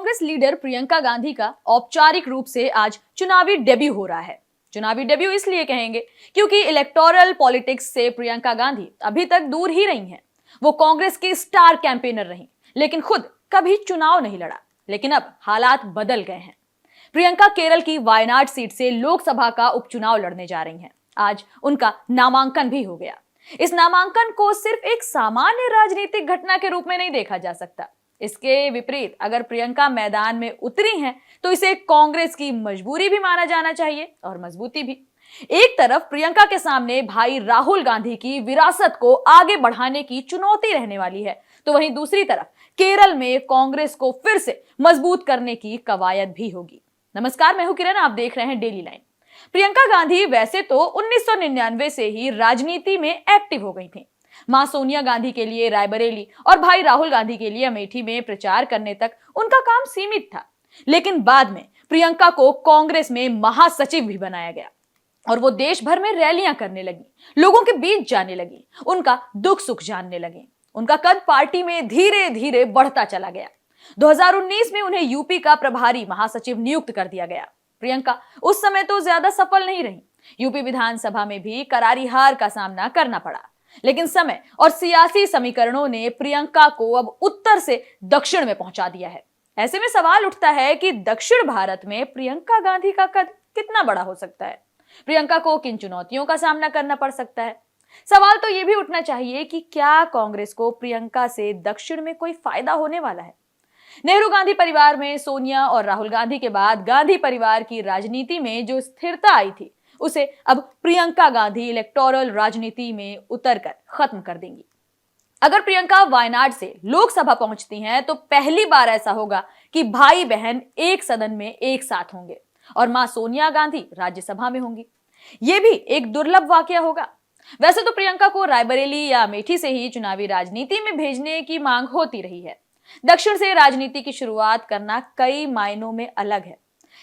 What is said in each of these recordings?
Congress leader Priyanka Gandhi का औपचारिक रूप से आज चुनावी डेब्यू हो रहा है। चुनावी डेब्यू इसलिए कहेंगे क्योंकि इलेक्टोरल पॉलिटिक्स से प्रियंका गांधी अभी तक दूर ही रही हैं। वो कांग्रेस की स्टार कैंपेनर रही, लेकिन खुद कभी चुनाव नहीं लड़ा। लेकिन अब हालात बदल गए हैं। प्रियंका केरल की वायनाड सीट से लोकसभा का उपचुनाव लड़ने जा रही हैं। आज उनका नामांकन भी हो गया। इस नामांकन को सिर्फ एक सामान्य राजनीतिक घटना के रूप में नहीं देखा जा सकता। इसके विपरीत अगर प्रियंका मैदान में उतरी हैं तो इसे कांग्रेस की मजबूरी भी माना जाना चाहिए और मजबूती भी। एक तरफ प्रियंका के सामने भाई राहुल गांधी की विरासत को आगे बढ़ाने की चुनौती रहने वाली है, तो वहीं दूसरी तरफ केरल में कांग्रेस को फिर से मजबूत करने की कवायद भी होगी। नमस्कार, मैं हूं किरण, आप देख रहे हैं डेली लाइन। प्रियंका गांधी वैसे तो 1999 से ही राजनीति में एक्टिव हो गई थी। मां सोनिया गांधी के लिए रायबरेली और भाई राहुल गांधी के लिए अमेठी में प्रचार करने तक उनका काम सीमित था। लेकिन बाद में प्रियंका को कांग्रेस में महासचिव भी बनाया गया और वो देश भर में रैलियां करने लगी, लोगों के बीच जाने लगी, उनका दुख सुख जानने लगी। उनका कद पार्टी में धीरे धीरे बढ़ता चला गया। 2019 में उन्हें यूपी का प्रभारी महासचिव नियुक्त कर दिया गया। प्रियंका उस समय तो ज्यादा सफल नहीं रही। यूपी विधानसभा में भी करारी हार का सामना करना पड़ा। लेकिन समय और सियासी समीकरणों ने प्रियंका को अब उत्तर से दक्षिण में पहुंचा दिया है। ऐसे में सवाल उठता है कि दक्षिण भारत में प्रियंका गांधी का कद कितना बड़ा हो सकता है? प्रियंका को किन चुनौतियों का सामना करना पड़ सकता है? सवाल तो यह भी उठना चाहिए कि क्या कांग्रेस को प्रियंका से दक्षिण में कोई फायदा होने वाला है? नेहरू गांधी परिवार में सोनिया और राहुल गांधी के बाद गांधी परिवार की राजनीति में जो स्थिरता आई थी, उसे अब प्रियंका गांधी इलेक्टोरल राजनीति में उतरकर खत्म कर देंगी। अगर प्रियंका वायनाड से लोकसभा पहुंचती हैं तो पहली बार ऐसा होगा कि भाई बहन एक सदन में एक साथ होंगे और मां सोनिया गांधी राज्यसभा में होंगी। यह भी एक दुर्लभ वाकया होगा। वैसे तो प्रियंका को रायबरेली या अमेठी से ही चुनावी राजनीति में भेजने की मांग होती रही है। दक्षिण से राजनीति की शुरुआत करना कई मायनों में अलग है।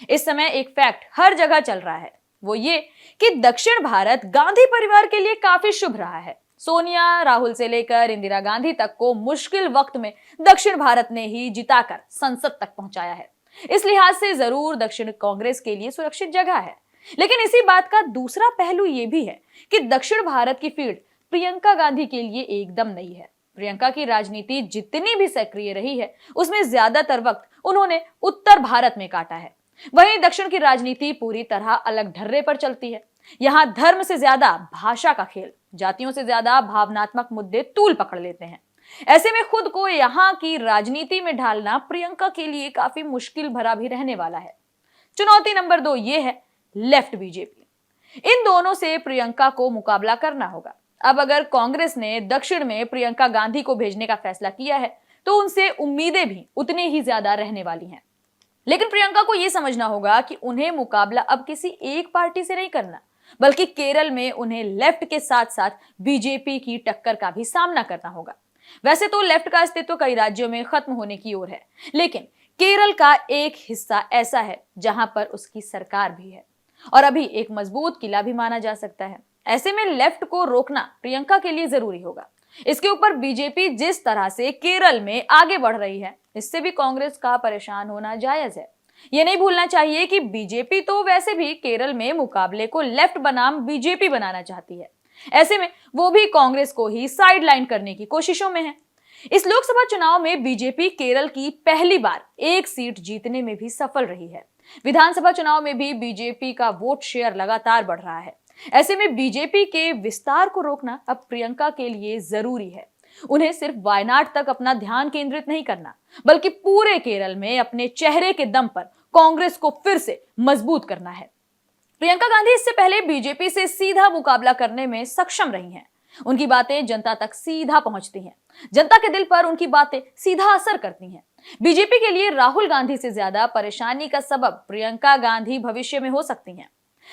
इस समय एक फैक्ट हर जगह चल रहा है, वो ये कि दक्षिण भारत गांधी परिवार के लिए काफी शुभ रहा है। सोनिया, राहुल से लेकर इंदिरा गांधी तक को मुश्किल वक्त में दक्षिण भारत ने ही जिताकर संसद तक पहुंचाया है। इस लिहाज से जरूर दक्षिण कांग्रेस के लिए सुरक्षित जगह है। लेकिन इसी बात का दूसरा पहलू यह भी है कि दक्षिण भारत की फील्ड प्रियंका गांधी के लिए एकदम नई है। प्रियंका की राजनीति जितनी भी सक्रिय रही है, उसमें ज्यादातर वक्त उन्होंने उत्तर भारत में काटा है। वहीं दक्षिण की राजनीति पूरी तरह अलग ढर्रे पर चलती है। यहाँ धर्म से ज्यादा भाषा का खेल, जातियों से ज्यादा भावनात्मक मुद्दे तूल पकड़ लेते हैं। ऐसे में खुद को यहाँ की राजनीति में ढालना प्रियंका के लिए काफी मुश्किल भरा भी रहने वाला है। चुनौती नंबर 2 ये है लेफ्ट बीजेपी। इन दोनों से प्रियंका को मुकाबला करना होगा। अब अगर कांग्रेस ने दक्षिण में प्रियंका गांधी को भेजने का फैसला किया है तो उनसे उम्मीदें भी उतनी ही ज्यादा रहने वाली हैं। लेकिन प्रियंका को यह समझना होगा कि उन्हें मुकाबला अब किसी एक पार्टी से नहीं करना, बल्कि केरल में उन्हें लेफ्ट के साथ साथ बीजेपी की टक्कर का भी सामना करना होगा। वैसे तो लेफ्ट का अस्तित्व कई राज्यों में खत्म होने की ओर है, लेकिन केरल का एक हिस्सा ऐसा है जहां पर उसकी सरकार भी है और अभी एक मजबूत किला भी माना जा सकता है। ऐसे में लेफ्ट को रोकना प्रियंका के लिए जरूरी होगा। इसके ऊपर बीजेपी जिस तरह से केरल में आगे बढ़ रही है, इससे भी कांग्रेस का परेशान होना जायज है। ये नहीं भूलना चाहिए कि बीजेपी तो वैसे भी केरल में मुकाबले को लेफ्ट बनाम बीजेपी बनाना चाहती है। ऐसे में वो भी कांग्रेस को ही साइडलाइन करने की कोशिशों में है। इस लोकसभा चुनाव में बीजेपी केरल की पहली बार एक सीट जीतने में भी सफल रही है। विधानसभा चुनाव में भी बीजेपी का वोट शेयर लगातार बढ़ रहा है। ऐसे में बीजेपी के विस्तार को रोकना अब प्रियंका के लिए जरूरी है। उन्हें सिर्फ वायनाड तक अपना ध्यान केंद्रित नहीं करना, बल्कि पूरे केरल में अपने चेहरे के दम पर कांग्रेस को फिर से मजबूत करना है। प्रियंका गांधी इससे पहले बीजेपी से सीधा मुकाबला करने में सक्षम रही हैं। उनकी बातें जनता तक सीधा पहुंचती हैं। जनता के दिल पर उनकी बातें सीधा असर करती हैं। बीजेपी के लिए राहुल गांधी से ज्यादा परेशानी का सबब प्रियंका गांधी भविष्य में हो सकती हैं।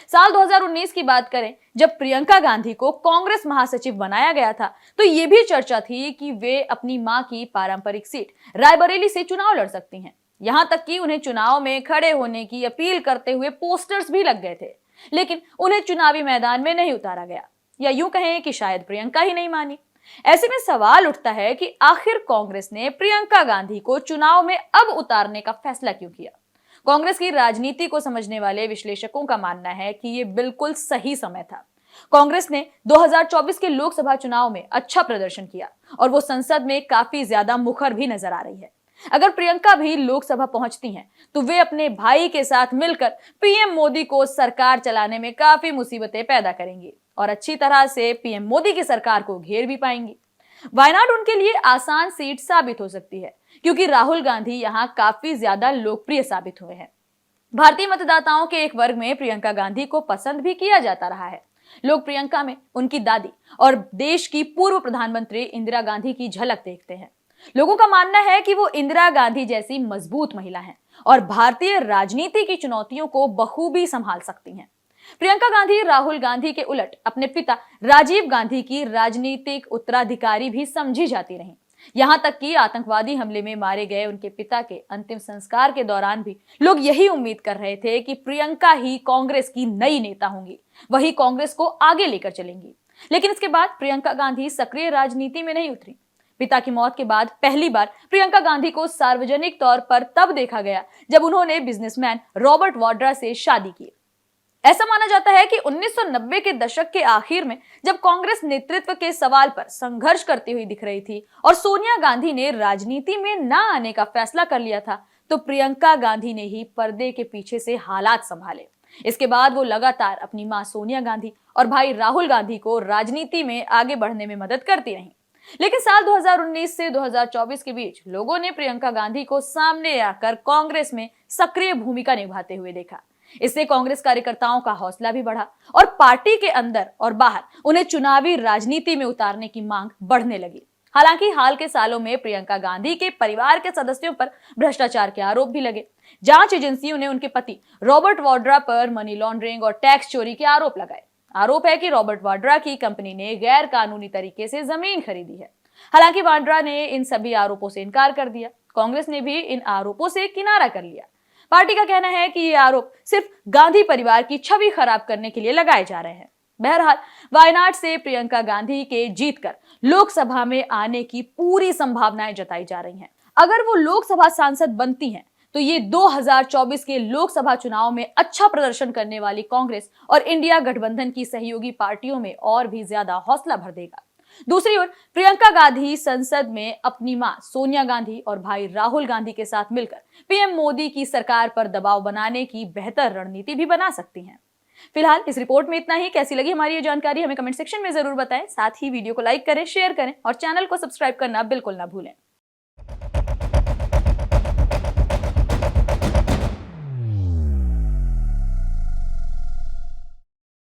साल 2019 की बात करें, जब प्रियंका गांधी को कांग्रेस महासचिव बनाया गया था, तो यह भी चर्चा थी कि वे अपनी मां की पारंपरिक सीट रायबरेली से चुनाव लड़ सकती हैं। यहां तक कि उन्हें चुनाव में खड़े होने की अपील करते हुए पोस्टर्स भी लग गए थे, लेकिन उन्हें चुनावी मैदान में नहीं उतारा गया, या यूं कहें कि शायद प्रियंका ही नहीं मानी। ऐसे में सवाल उठता है कि आखिर कांग्रेस ने प्रियंका गांधी को चुनाव में अब उतारने का फैसला क्यों किया। कांग्रेस की राजनीति को समझने वाले विश्लेषकों का मानना है कि यह बिल्कुल सही समय था। कांग्रेस ने 2024 के लोकसभा चुनाव में अच्छा प्रदर्शन किया और वो संसद में काफी ज्यादा मुखर भी नजर आ रही है। अगर प्रियंका भी लोकसभा पहुंचती हैं, तो वे अपने भाई के साथ मिलकर पीएम मोदी को सरकार चलाने में काफी मुसीबतें पैदा करेंगी और अच्छी तरह से पीएम मोदी की सरकार को घेर भी पाएंगी। वायनाड उनके लिए आसान सीट साबित हो सकती है, क्योंकि राहुल गांधी यहां काफी ज्यादा लोकप्रिय साबित हुए हैं। भारतीय मतदाताओं के एक वर्ग में प्रियंका गांधी को पसंद भी किया जाता रहा है। लोग प्रियंका में उनकी दादी और देश की पूर्व प्रधानमंत्री इंदिरा गांधी की झलक देखते हैं। लोगों का मानना है कि वो इंदिरा गांधी जैसी मजबूत महिला हैं और भारतीय राजनीति की चुनौतियों को बखूबी संभाल सकती हैं। प्रियंका गांधी राहुल गांधी के उलट अपने पिता राजीव गांधी की राजनीतिक उत्तराधिकारी भी समझी जाती रहीं। यहां तक कि आतंकवादी हमले में मारे गए उनके पिता के अंतिम संस्कार के दौरान भी लोग यही उम्मीद कर रहे थे कि प्रियंका ही कांग्रेस की नई नेता होंगी, वही कांग्रेस को आगे लेकर चलेंगी। लेकिन इसके बाद प्रियंका गांधी सक्रिय राजनीति में नहीं उतरी। पिता की मौत के बाद पहली बार प्रियंका गांधी को सार्वजनिक तौर पर तब देखा गया जब उन्होंने बिजनेसमैन रॉबर्ट वाड्रा से शादी की। ऐसा माना जाता है कि 1990 के दशक के आखिर में जब कांग्रेस नेतृत्व के सवाल पर संघर्ष करती हुई दिख रही थी और सोनिया गांधी ने राजनीति में न आने का फैसला कर लिया था, तो प्रियंका गांधी ने ही पर्दे के पीछे से हालात संभाले। इसके बाद वो लगातार अपनी मां सोनिया गांधी और भाई राहुल गांधी को राजनीति में आगे बढ़ने में मदद करती रहीं। लेकिन साल 2019 से 2024 के बीच लोगों ने प्रियंका गांधी को सामने आकर कांग्रेस में सक्रिय भूमिका निभाते हुए देखा। इससे कांग्रेस कार्यकर्ताओं का हौसला भी बढ़ा और पार्टी के अंदर और बाहर उन्हें चुनावी राजनीति में उतारने की मांग बढ़ने लगी। हालांकि हाल के सालों में प्रियंका गांधी के परिवार के सदस्यों पर भ्रष्टाचार के आरोप भी लगे। जांच एजेंसियों ने उनके पति रॉबर्ट वाड्रा पर मनी लॉन्ड्रिंग और टैक्स चोरी के आरोप लगाए। आरोप है कि रॉबर्ट वाड्रा की कंपनी ने गैर कानूनी तरीके से जमीन खरीदी है। हालांकि वाड्रा ने इन सभी आरोपों से इनकार कर दिया। कांग्रेस ने भी इन आरोपों से किनारा कर लिया। पार्टी का कहना है कि ये आरोप सिर्फ गांधी परिवार की छवि खराब करने के लिए लगाए जा रहे हैं। बहरहाल, वायनाड से प्रियंका गांधी के जीतकर लोकसभा में आने की पूरी संभावनाएं जताई जा रही हैं। अगर वो लोकसभा सांसद बनती हैं, तो ये 2024 के लोकसभा चुनाव में अच्छा प्रदर्शन करने वाली कांग्रेस और इंडिया गठबंधन की सहयोगी पार्टियों में और भी ज्यादा हौसला भर देगा। दूसरी ओर प्रियंका गांधी संसद में अपनी मां सोनिया गांधी और भाई राहुल गांधी के साथ मिलकर पीएम मोदी की सरकार पर दबाव बनाने की बेहतर रणनीति भी बना सकती हैं। फिलहाल इस रिपोर्ट में इतना ही। कैसी लगी हमारी ये जानकारी हमें कमेंट सेक्शन में जरूर बताएं। साथ ही वीडियो को लाइक करें, शेयर करें और चैनल को सब्सक्राइब करना बिल्कुल ना भूलें।